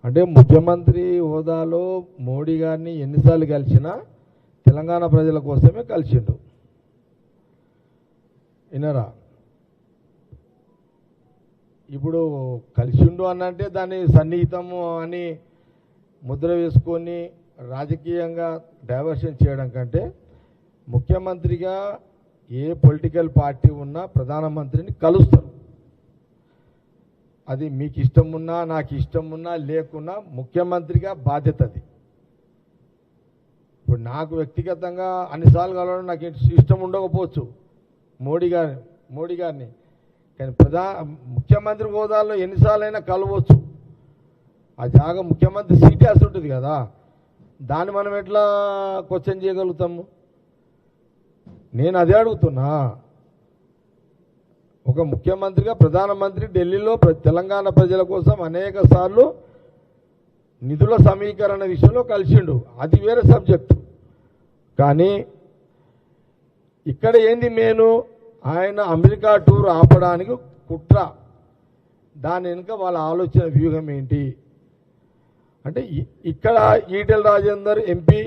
అంటే ముఖ్యమంత్రి హోదాలో మోడీ గారిని ఎన్నిసార్లు కలిసినా తెలంగాణ ప్రజల కోసమే కలిసిండు. వినరా? ఇప్పుడు కలిసిండు అనంటే దాన్ని సన్నిహితము అని ముద్ర వేసుకొని రాజకీయంగా డైవర్షన్ చేయడం కంటే ముఖ్యమంత్రిగా ఏ పొలిటికల్ పార్టీ ఉన్నా ప్రధానమంత్రిని కలుస్తారు. అది మీకు ఇష్టం ఉన్నా నాకు ఇష్టం ఉన్నా లేకున్నా ముఖ్యమంత్రిగా బాధ్యత అది. ఇప్పుడు నాకు వ్యక్తిగతంగా అన్నిసార్లు కలవడం నాకు ఇష్టం ఉండకపోవచ్చు మోడీ గారిని, కానీ ముఖ్యమంత్రి హోదాలో ఎన్నిసార్లైనా కలవచ్చు. ఆ జాగా ముఖ్యమంత్రి సీటాస్ ఉంటుంది కదా, దాన్ని మనం ఎట్లా క్వశ్చన్ చేయగలుగుతాము? నేను అదే అడుగుతున్నా. ఒక ముఖ్యమంత్రిగా ప్రధానమంత్రి ఢిల్లీలో తెలంగాణ ప్రజల కోసం అనేక సార్లు నిధుల సమీకరణ విషయంలో కలిసిండు, అది వేరే సబ్జెక్టు. కానీ ఇక్కడ ఏంది మేను, ఆయన అమెరికా టూర్ ఆపడానికి కుట్ర, దాని వెనుక వాళ్ళ ఆలోచన వ్యూహం ఏంటి అంటే, ఇక్కడ ఈటెల రాజేందర్ ఎంపీ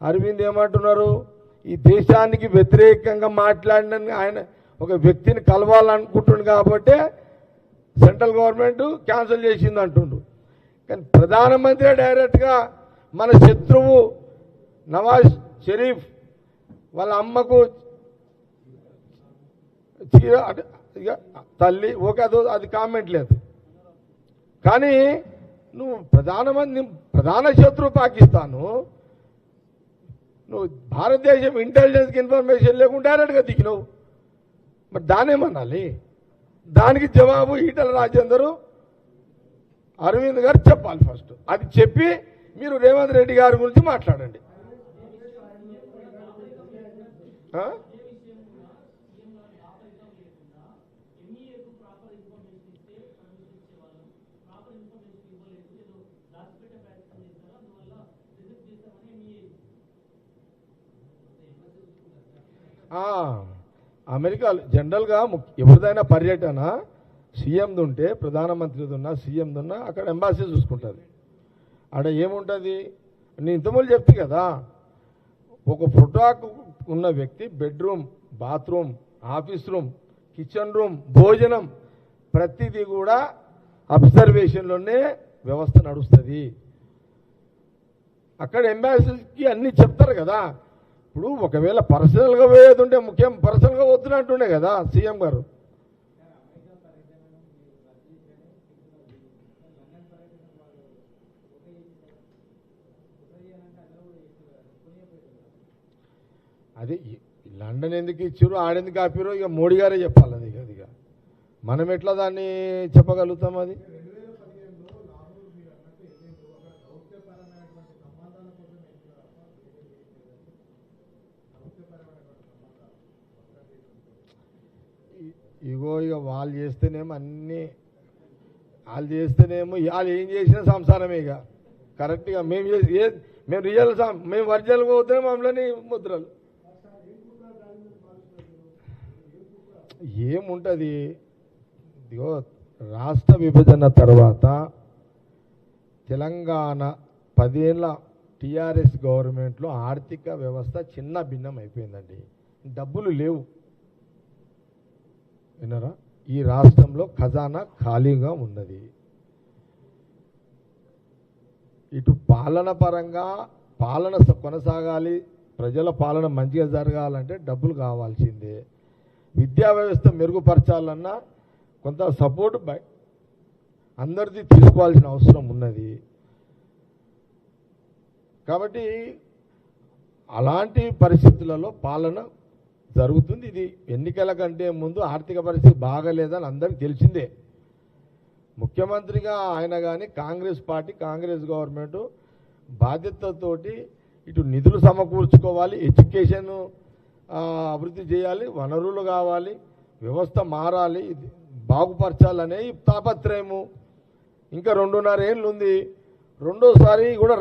అరవింద్ ఏమంటున్నారు, ఈ దేశానికి వ్యతిరేకంగా మాట్లాడిన ఆయన ఒక వ్యక్తిని కలవాలనుకుంటుండు కాబట్టి సెంట్రల్ గవర్నమెంట్ క్యాన్సిల్ చేసింది అంటుండు. కానీ ప్రధానమంత్రి డైరెక్ట్గా మన శత్రువు నవాజ్ షరీఫ్ వాళ్ళ అమ్మకు తల్లి ఓకే, అది కామెంట్ లేదు. కానీ నువ్వు ప్రధాన శత్రువు పాకిస్తాను, నువ్వు భారతదేశం ఇంటెలిజెన్స్కి ఇన్ఫర్మేషన్ లేకుండా డైరెక్ట్గా దిగినావు, మరి దానేమనాలి? దానికి జవాబు ఈటెల రాజేందర్ అరవింద్ గారు చెప్పాలి ఫస్ట్. అది చెప్పి మీరు రేవంత్ రెడ్డి గారి గురించి మాట్లాడండి. అమెరికా జనరల్గా ఎవరిదైనా పర్యటన సీఎంది ఉంటే, ప్రధానమంత్రిది ఉన్నా సీఎంది ఉన్నా అక్కడ ఎంబాసీ చూసుకుంటుంది. అక్కడ ఏముంటుంది, నేను ఇంతమూలు చెప్తే కదా, ఒక ఫోటోకు ఉన్న వ్యక్తి bedroom, bathroom, office room, kitchen room, భోజనం ప్రతిదీ కూడా అబ్జర్వేషన్లోనే వ్యవస్థ నడుస్తుంది. అక్కడ ఎంబాసీకి అన్నీ చెప్తారు కదా. ఇప్పుడు ఒకవేళ పర్సనల్గా పోయేది ఉంటే ముఖ్యం పర్సనల్గా వద్దునంటుండే కదా సీఎం గారు. అది లండన్ ఎందుకు ఇచ్చారు, ఆడెందుకు ఆపారో ఇక మోడీ గారే చెప్పాలి. అది ఇక మనం ఎట్లా దాన్ని చెప్పగలుగుతాం? అది ఇగో ఇక వాళ్ళు చేస్తేనేమో అన్నీ, వాళ్ళు చేస్తేనేమో వాళ్ళు ఏం చేసినా సంసారమే. ఇక కరెక్ట్గా మేము రియల్ మేము వర్జల్గా పోతే మమ్మల్ని ముద్రలు ఏముంటుంది. ఇదిగో రాష్ట్ర విభజన తర్వాత తెలంగాణ 10 ఏళ్ళ టీఆర్ఎస్ గవర్నమెంట్లో ఆర్థిక వ్యవస్థ చిన్న భిన్నం అయిపోయిందండి. డబ్బులు లేవు, విన్నారా? ఈ రాష్ట్రంలో ఖజానా ఖాళీగా ఉన్నది. ఇటు పాలన పరంగా పాలన కొనసాగాలి, ప్రజల పాలన మంచిగా జరగాలంటే డబ్బులు కావాల్సిందే. విద్యా వ్యవస్థ మెరుగుపరచాలన్నా కొంత సపోర్ట్ అందరిది తీసుకోవాల్సిన అవసరం ఉన్నది. కాబట్టి అలాంటి పరిస్థితులలో పాలన జరుగుతుంది. ఇది ఎన్నికల కంటే ముందు ఆర్థిక పరిస్థితి బాగలేదని అందరికీ తెలిసిందే. ముఖ్యమంత్రిగా ఆయన కానీ కాంగ్రెస్ పార్టీ, కాంగ్రెస్ గవర్నమెంట్ బాధ్యతతోటి ఇటు నిధులు సమకూర్చుకోవాలి, ఎడ్యుకేషన్ అభివృద్ధి చేయాలి, వనరులు కావాలి, వ్యవస్థ మారాలి, బాగుపరచాలనే తాపత్రయము. ఇంకా 2.5 ఏళ్ళు ఉంది, రెండోసారి కూడా